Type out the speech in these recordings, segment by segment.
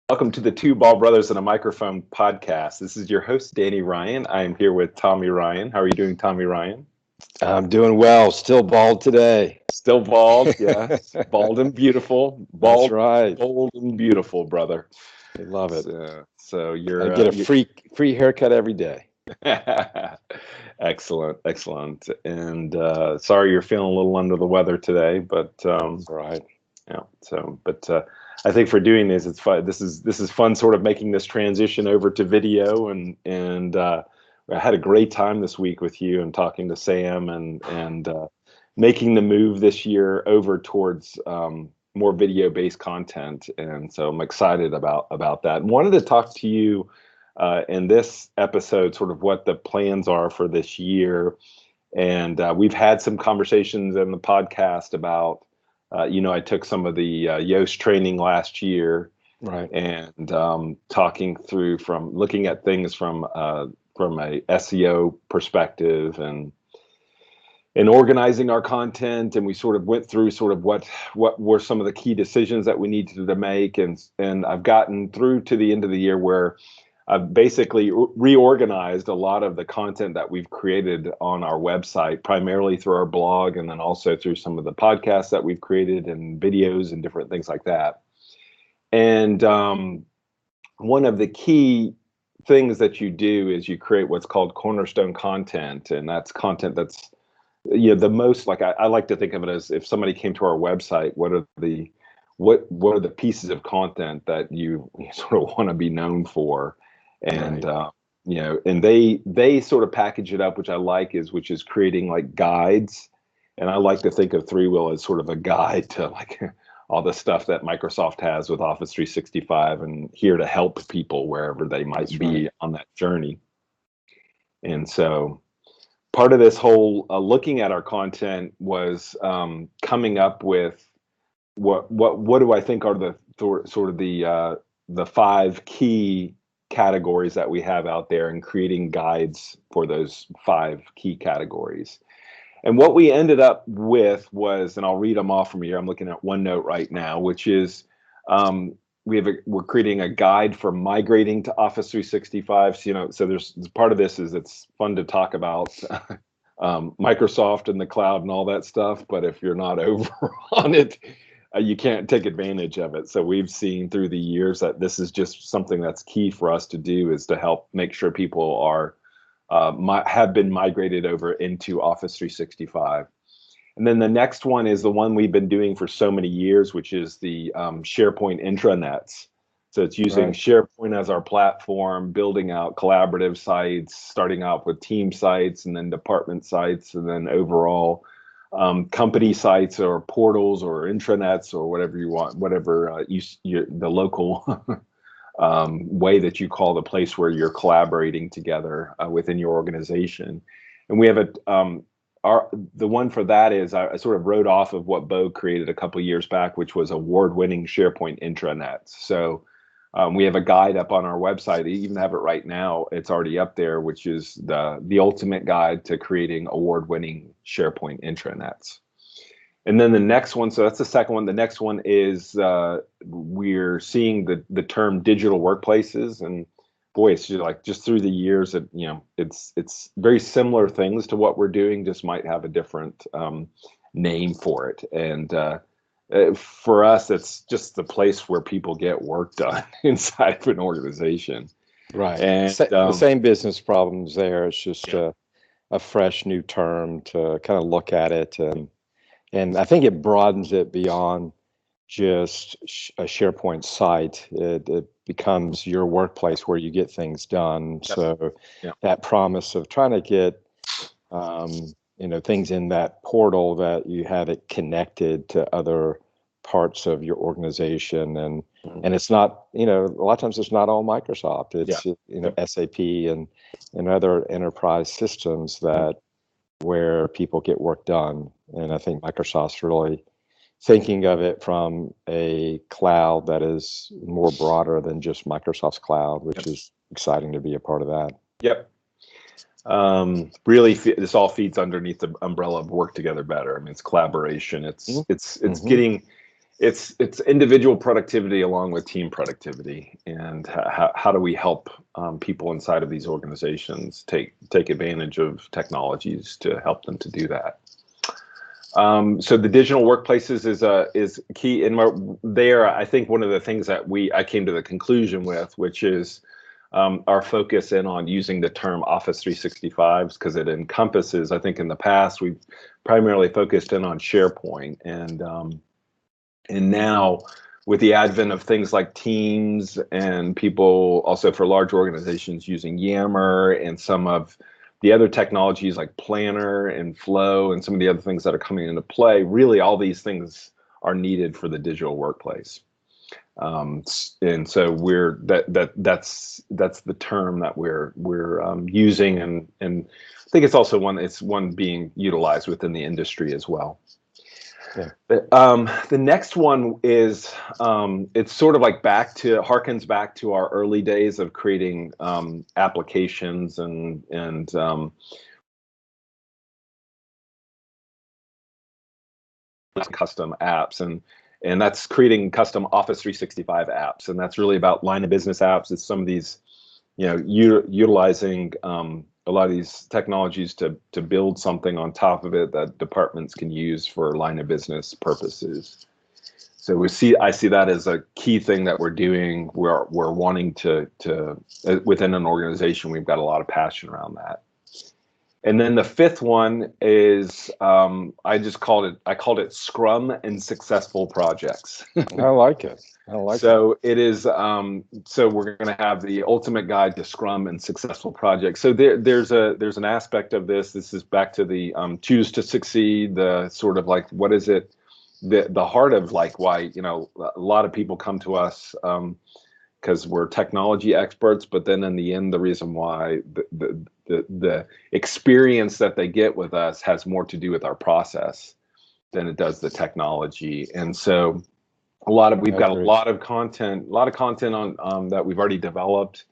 Welcome to the Two Ball Brothers and a Microphone podcast. This is your host, Danny Ryan. I am here with Tommy Ryan. How are you doing, Tommy Ryan? I'm doing well. Still bald today. Still bald, yes. Bald and beautiful. That's Bald, right. bold and beautiful, brother. I love it. So I you're, get a free haircut every day. excellent, excellent. And sorry you're feeling a little under the weather today, but That's right. yeah. I think for doing this, it's fun. This is fun, sort of making this transition over to video, and I had a great time this week with you and talking to Sam and making the move this year over towards more video based content, and so I'm excited about that. And wanted to talk to you in this episode, sort of what the plans are for this year, and we've had some conversations in the podcast about. I took some of the Yoast training last year, Right. and talking through from looking at things from a SEO perspective and organizing our content, and we sort of went through sort of what were some of the key decisions that we needed to make, and I've gotten through to the end of the year where I've basically reorganized a lot of the content that we've created on our website, primarily through our blog, and then also through some of the podcasts that we've created and videos and different things like that. And one of the key things that you do is you create what's called cornerstone content, and that's content that's the most, like, I like to think of it as, if somebody came to our website, what are the pieces of content that you sort of want to be known for, and Right. and they sort of package it up, which I like, which is creating like guides, and I like to think of ThreeWill as sort of a guide to like all the stuff that Microsoft has with Office 365, and here to help people wherever they might That's right. be on that journey. And so part of this whole looking at our content was coming up with what do I think are sort of the five key categories that we have out there, and creating guides for those five key categories. And what we ended up with was, and I'll read them off from here. I'm looking at OneNote right now, which is we're creating a guide for migrating to Office 365. So there's part of this is it's fun to talk about Microsoft and the cloud and all that stuff, but if you're not over on it, you can't take advantage of it. So we've seen through the years that this is just something that's key for us to do, is to help make sure people are have been migrated over into Office 365. And then the next one is the one we've been doing for so many years, which is the SharePoint intranets. So it's using Right. SharePoint as our platform, building out collaborative sites, starting out with team sites and then department sites, and then overall company sites or portals or intranets or whatever you want, whatever the local way that you call the place where you're collaborating together within your organization. And we have the one for that is I sort of wrote off of what Bo created a couple of years back, which was award-winning SharePoint intranets. So we have a guide up on our website. I even have it right now. It's already up there, which is the ultimate guide to creating award-winning SharePoint intranets. And then the next one, so that's the second one. The next one is we're seeing the term digital workplaces, and boy, it's just through the years that it's very similar things to what we're doing, just might have a different name for it. And for us, it's just the place where people get work done inside of an organization. Right. And The same business problems there. It's just yeah, a fresh new term to kind of look at it, and I think it broadens it beyond just a SharePoint site. It becomes your workplace where you get things done. yep, So yeah, that promise of trying to get things in that portal, that you have it connected to other parts of your organization, and mhm, it's not, a lot of times it's not all Microsoft. yeah, It's yep, SAP and other enterprise systems mhm, that where people get work done. And I think Microsoft's really thinking of it from a cloud that is more broader than just Microsoft's cloud, which yep, is exciting to be a part of that. yep. Really, this all feeds underneath the umbrella of work together better. I mean, it's collaboration. It's Mm-hmm. getting it's individual productivity along with team productivity, and how do we help people inside of these organizations take advantage of technologies to help them to do that. So the digital workplaces is key. And there, I think one of the things that I came to the conclusion with, which is our focus in on using the term Office 365, because it encompasses, I think in the past, we've primarily focused in on SharePoint. And now with the advent of things like Teams, and people also for large organizations using Yammer, and some of the other technologies like Planner and Flow and some of the other things that are coming into play, really all these things are needed for the digital workplace. And so that's the term that we're using, and I think it's also one being utilized within the industry as well. Yeah. The next one is it's sort of like harkens back to our early days of creating applications and custom apps, and that's creating custom Office 365 apps, and that's really about line of business apps. It's some of these, utilizing a lot of these technologies to build something on top of it that departments can use for line of business purposes. So I see that as a key thing that we're doing. We're wanting to within an organization, we've got a lot of passion around that. And then the fifth one is I called it Scrum and Successful Projects. I like it. So it is. So we're going to have the ultimate guide to Scrum and Successful Projects. So there's an aspect of this. This is back to the choose to succeed. The sort of like, what is it? The heart of like why a lot of people come to us because we're technology experts, but then in the end, the reason why the experience that they get with us has more to do with our process than it does the technology. And so we've got a lot of content on that we've already developed.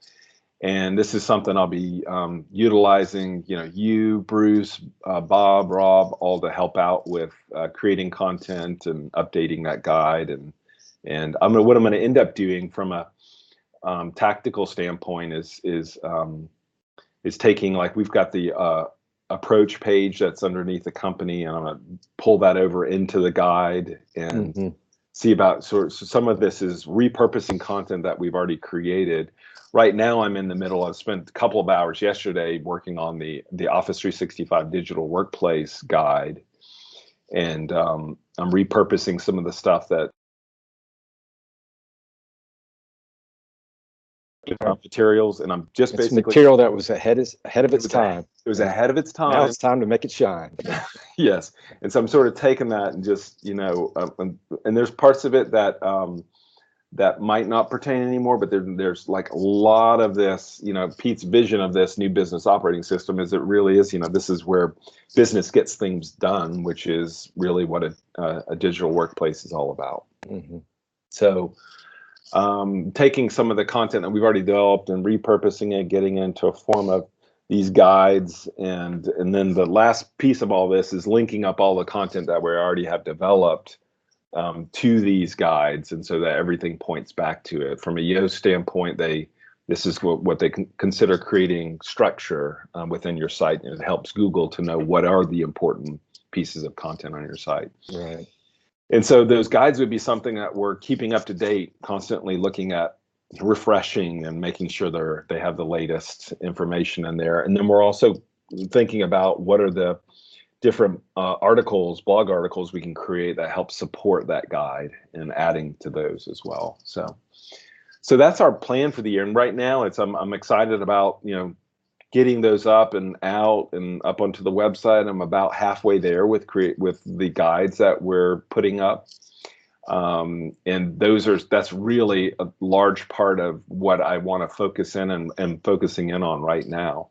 And this is something I'll be utilizing, you, Bruce, Bob, Rob, all to help out with creating content and updating that guide. And what I'm going to end up doing from a tactical standpoint is taking, like, we've got the approach page that's underneath the company, and I'm going to pull that over into the guide and see about so some of this is repurposing content that we've already created. Right now, I'm in the middle. I've spent a couple of hours yesterday working on the Office 365 digital workplace guide, and I'm repurposing some of the stuff that materials, and I'm just basically material that was ahead of its time. It was ahead of its time. Now it's time to make it shine. Yes, and so I'm sort of taking that and just and there's parts of it that that might not pertain anymore, but there's like a lot of this. Pete's vision of this new business operating system is it really is. This is where business gets things done, which is really what a digital workplace is all about. So. Taking some of the content that we've already developed and repurposing it, getting into a form of these guides, and then the last piece of all this is linking up all the content that we already have developed to these guides, and so that everything points back to it. From a Yoast standpoint, this is what they consider creating structure within your site, and it helps Google to know what are the important pieces of content on your site. Right. And so those guides would be something that we're keeping up to date, constantly looking at, refreshing, and making sure they have the latest information in there. And then we're also thinking about what are the different blog articles we can create that help support that guide, and adding to those as well. So that's our plan for the year. And right now, I'm excited about getting those up and out and up onto the website. I'm about halfway there with the guides that we're putting up, and that's really a large part of what I want to focus in and focusing in on right now.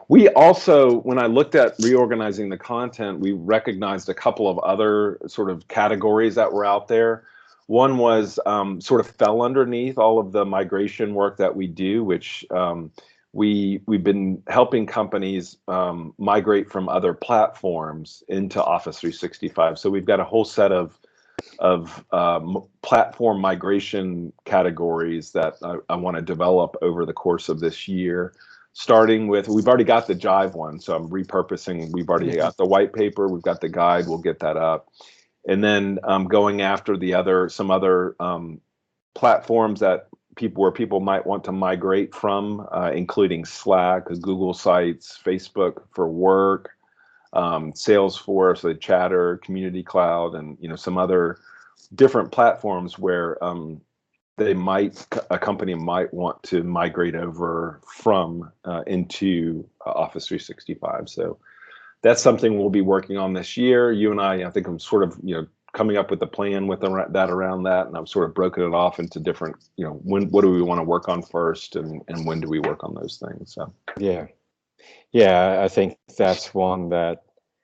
We also, when I looked at reorganizing the content, we recognized a couple of other sort of categories that were out there. One was sort of fell underneath all of the migration work that we do, which we've been helping companies migrate from other platforms into Office 365. So we've got a whole set of platform migration categories that I want to develop over the course of this year. Starting with, we've already got the Jive one, so I'm repurposing. We've already got the white paper, we've got the guide, we'll get that up. And then going after some other platforms that people might want to migrate from, including Slack, Google Sites, Facebook for Work, Salesforce, the Chatter, Community Cloud, and some other different platforms where a company might want to migrate over from into Office 365. So that's something we'll be working on this year. You and I think I'm sort of coming up with a plan with that around that, and I've sort of broken it off into different what do we want to work on first, and when do we work on those things. So yeah, I think that's one that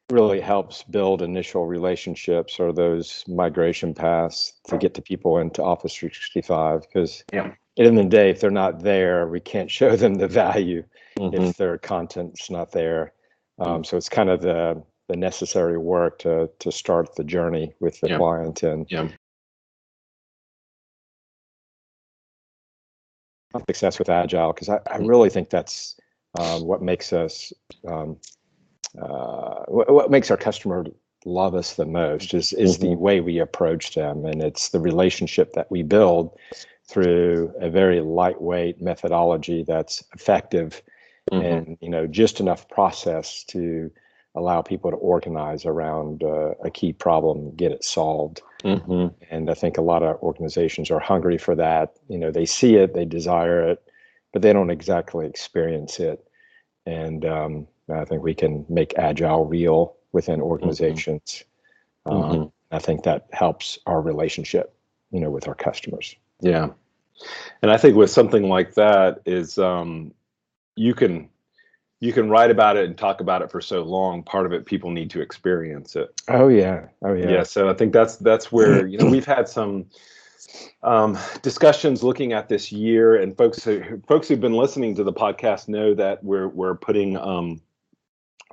really helps build initial relationships or those migration paths to get to people into Office 365, because at the end of the day, if they're not there, we can't show them the value if their content's not there. So it's kind of the necessary work to start the journey with the client and success with Agile, because I really think that's what makes us what makes our customer love us the most is the way we approach them, and it's the relationship that we build through a very lightweight methodology that's effective and just enough process to allow people to organize around a key problem, get it solved. And I think a lot of organizations are hungry for that. They see it, they desire it, but they don't exactly experience it. And I think we can make Agile real within organizations. I think that helps our relationship, with our customers. Yeah. And I think with something like that is you can write about it and talk about it for so long. Part of it, people need to experience it. Oh yeah. Yeah. So I think that's where we've had some discussions looking at this year, and folks who've been listening to the podcast know that we're putting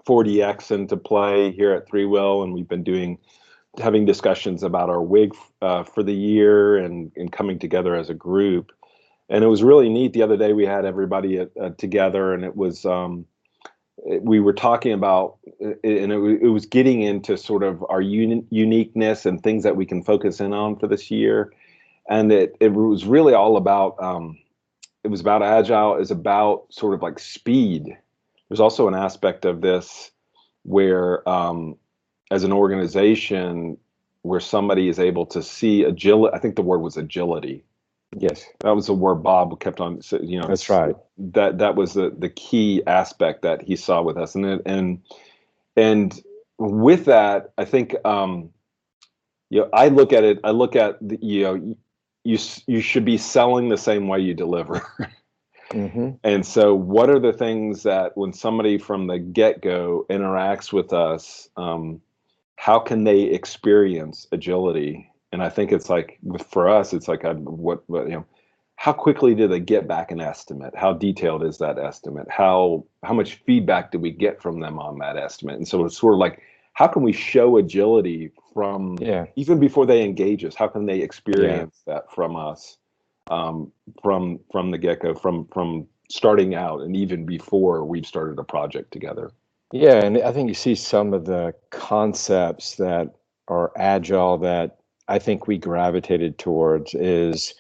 4DX into play here at ThreeWill, and we've been having discussions about our WIG for the year and coming together as a group. And it was really neat. The other day we had everybody together, and it was we were talking about, and it was getting into sort of our uniqueness and things that we can focus in on for this year. And it was really all about, it was about Agile, is about sort of like speed. There's also an aspect of this where, as an organization, where somebody is able to see agility. I think the word was agility. Yes, that was the word Bob kept on. That's right. That was the key aspect that he saw with us, and with that, I think I look at it. I look at you should be selling the same way you deliver. And so, what are the things that when somebody from the get-go interacts with us, how can they experience agility? And I think it's like, for us, it's like, how quickly do they get back an estimate? How detailed is that estimate? How much feedback do we get from them on that estimate? And so it's sort of like, how can we show agility from even before they engage us? How can they experience that from us, from the get-go, from starting out, and even before we've started a project together? Yeah, and I think you see some of the concepts that are Agile that I think we gravitated towards is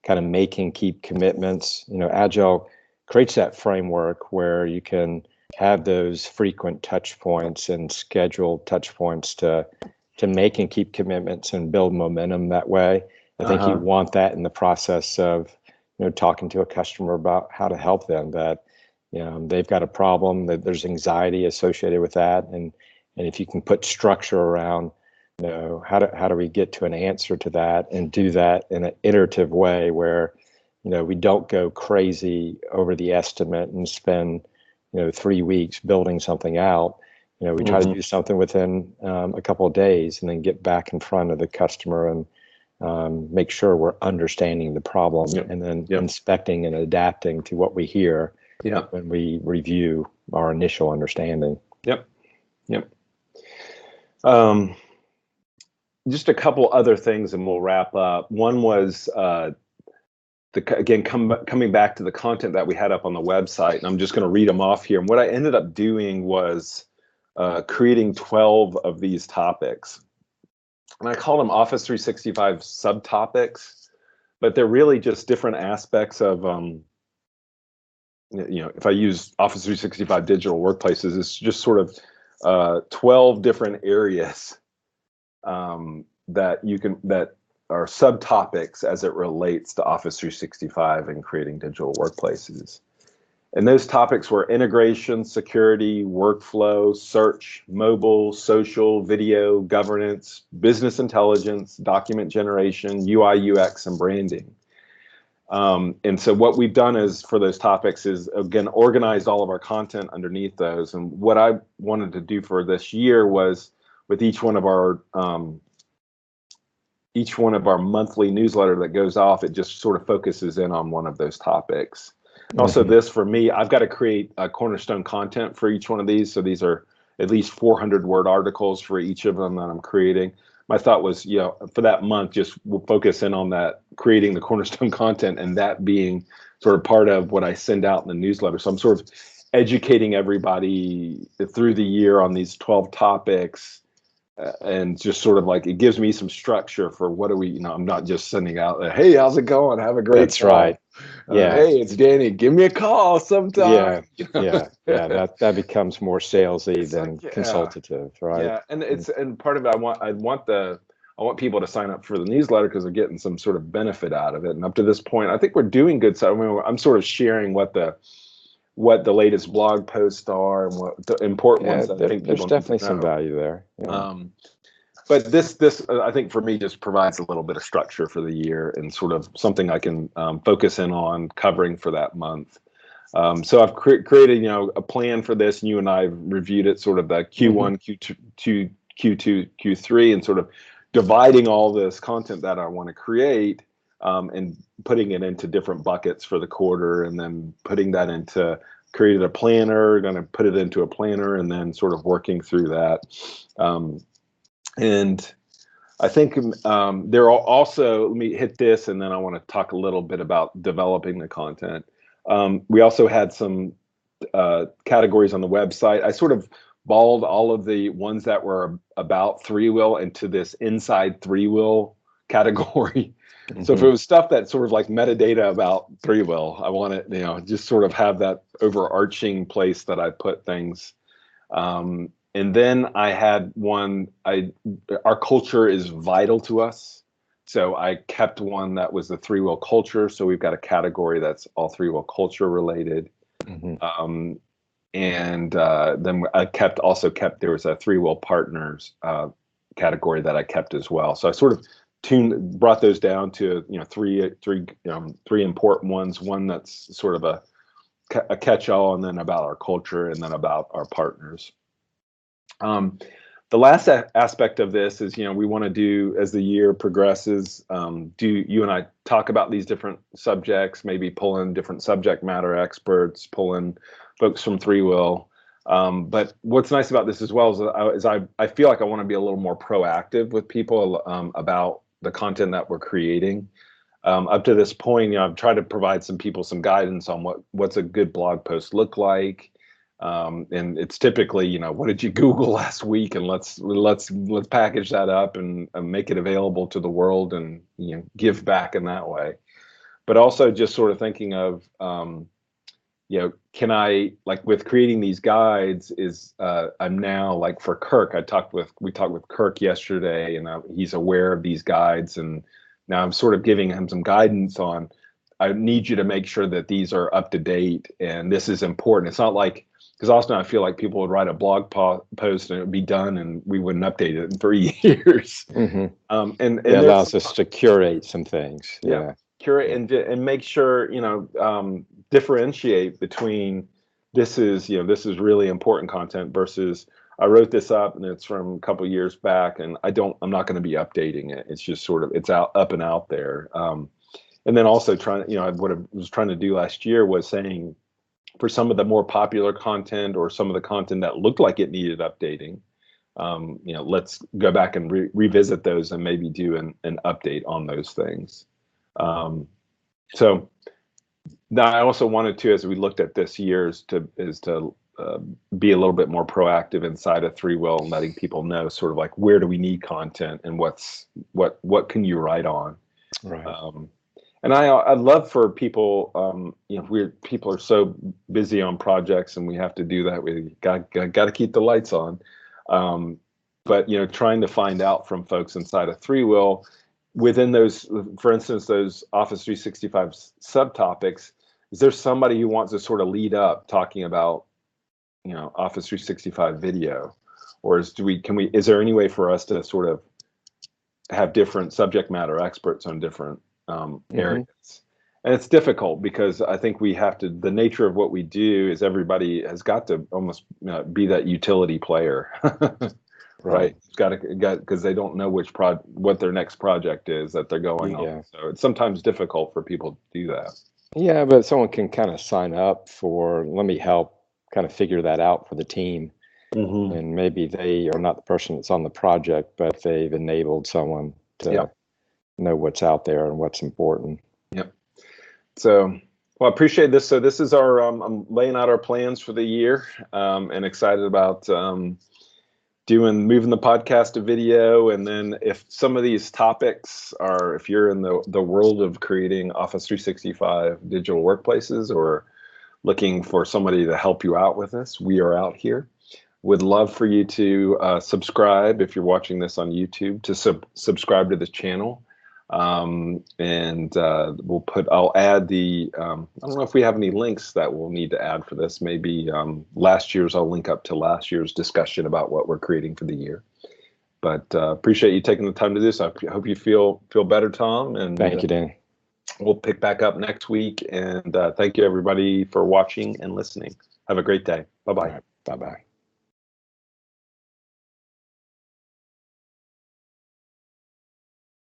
kind of keep commitments. Agile creates that framework where you can have those frequent touch points and scheduled touch points to make and keep commitments and build momentum that way. I think you want that in the process of talking to a customer about how to help them, that they've got a problem, that there's anxiety associated with that, and if you can put structure around how do we get to an answer to that, and do that in an iterative way where we don't go crazy over the estimate and spend 3 weeks building something out. We try to do something within a couple of days, and then get back in front of the customer and make sure we're understanding the problem, and then inspecting and adapting to what we hear when we review our initial understanding. just a couple other things, and we'll wrap up. One was again coming back to the content that we had up on the website, and I'm just going to read them off here. And what I ended up doing was creating 12 of these topics, and I call them Office 365 subtopics, but they're really just different aspects of if I use Office 365 digital workplaces, it's just sort of 12 different areas that are subtopics as it relates to Office 365 and creating digital workplaces. And those topics were integration, security, workflow, search, mobile, social, video, governance, business intelligence, document generation, UI, UX, and branding. And so what we've done is for those topics is, again, organized all of our content underneath those. And what I wanted to do for this year was with each one of our monthly newsletter that goes off, it just sort of focuses in on one of those topics. And also this, for me, I've got to create a cornerstone content for each one of these. So these are at least 400 word articles for each of them that I'm creating. My thought was, for that month, just we'll focus in on that, creating the cornerstone content, and that being sort of part of what I send out in the newsletter. So I'm sort of educating everybody through the year on these 12 topics. And just sort of like, it gives me some structure for what do we, I'm not just sending out, hey, how's it going? Have a great That's right. Yeah. Hey, it's Danny. Give me a call sometime. Yeah. That becomes more salesy than consultative, right? Yeah, and part of it, I want people to sign up for the newsletter because they're getting some sort of benefit out of it. And up to this point, I think we're doing good. So I mean, I'm sort of sharing what the latest blog posts are and what the important ones that I think there's definitely some value there. Yeah. But this I think for me just provides a little bit of structure for the year and sort of something I can focus in on covering for that month. So I've created a plan for this, and you and I have reviewed it, sort of the Q1, Q2, Q3, and sort of dividing all this content that I want to create and putting it into different buckets for the quarter, and then putting that into created a planner, going to put it into a planner, and then sort of working through that. And I think there are also, let me hit this, and then I want to talk a little bit about developing the content. We also had some categories on the website. I sort of balled all of the ones that were about ThreeWill into this inside ThreeWill category. So if it was stuff that's sort of like metadata about ThreeWill, I want it, just sort of have that overarching place that I put things. And then I had one, our culture is vital to us. So I kept one that was the ThreeWill culture. So we've got a category that's all ThreeWill culture related. And then I also kept, there was a ThreeWill partners category that I kept as well. So I sort of brought those down to three important ones. One that's sort of a catch-all, and then about our culture, and then about our partners. The last aspect of this is, we want to do, as the year progresses, you and I talk about these different subjects, maybe pull in different subject matter experts, pull in folks from ThreeWill. But what's nice about this as well is I feel like I want to be a little more proactive with people about the content that we're creating. Up to this point, I've tried to provide some people some guidance on what's a good blog post look like. And it's typically, what did you Google last week, and let's package that up and make it available to the world, and give back in that way. But also just sort of thinking of, can I, like with creating these guides, I'm now, like for Kirk, we talked with Kirk yesterday, and he's aware of these guides, and now I'm sort of giving him some guidance on, I need you to make sure that these are up to date, and this is important. It's not like, because often I feel like people would write a blog post and it would be done and we wouldn't update it in 3 years. And it allows us to curate some things. Curate and make sure, differentiate between this is really important content versus I wrote this up and it's from a couple of years back and I'm not going to be updating it. It's just sort of, it's up and out there. And then also what I was trying to do last year was saying, for some of the more popular content or some of the content that looked like it needed updating, let's go back and revisit those and maybe do an update on those things. So now I also wanted to, as we looked at this year, is to be a little bit more proactive inside of ThreeWill and letting people know sort of like, where do we need content and what can you write on? Right. And I'd love for people, people are so busy on projects and we have to do that. We got to keep the lights on. But trying to find out from folks inside of ThreeWill within those, for instance, those Office 365 subtopics, is there somebody who wants to sort of lead up talking about, Office 365 video, or is there any way for us to sort of have different subject matter experts on different areas? And it's difficult because I think we have to, the nature of what we do is everybody has got to almost be that utility player. Right. Because they don't know what their next project is that they're going on. So it's sometimes difficult for people to do that. Yeah, but someone can kind of sign up for, let me help kind of figure that out for the team. And maybe they are not the person that's on the project, but they've enabled someone to know what's out there and what's important. Yep. So, well, I appreciate this. So this is our, I'm laying out our plans for the year, and excited about moving the podcast to video. And then if some of these topics are, if you're in the world of creating Office 365 digital workplaces or looking for somebody to help you out with this, we are out here. Would love for you to subscribe if you're watching this on YouTube, to subscribe to the channel. And I'll add the, I don't know if we have any links that we'll need to add for this. Maybe I'll link up to last year's discussion about what we're creating for the year. But appreciate you taking the time to do this. I hope you feel better, Tom. And thank you, Danny. We'll pick back up next week. And thank you, everybody, for watching and listening. Have a great day. Bye-bye. Bye-bye.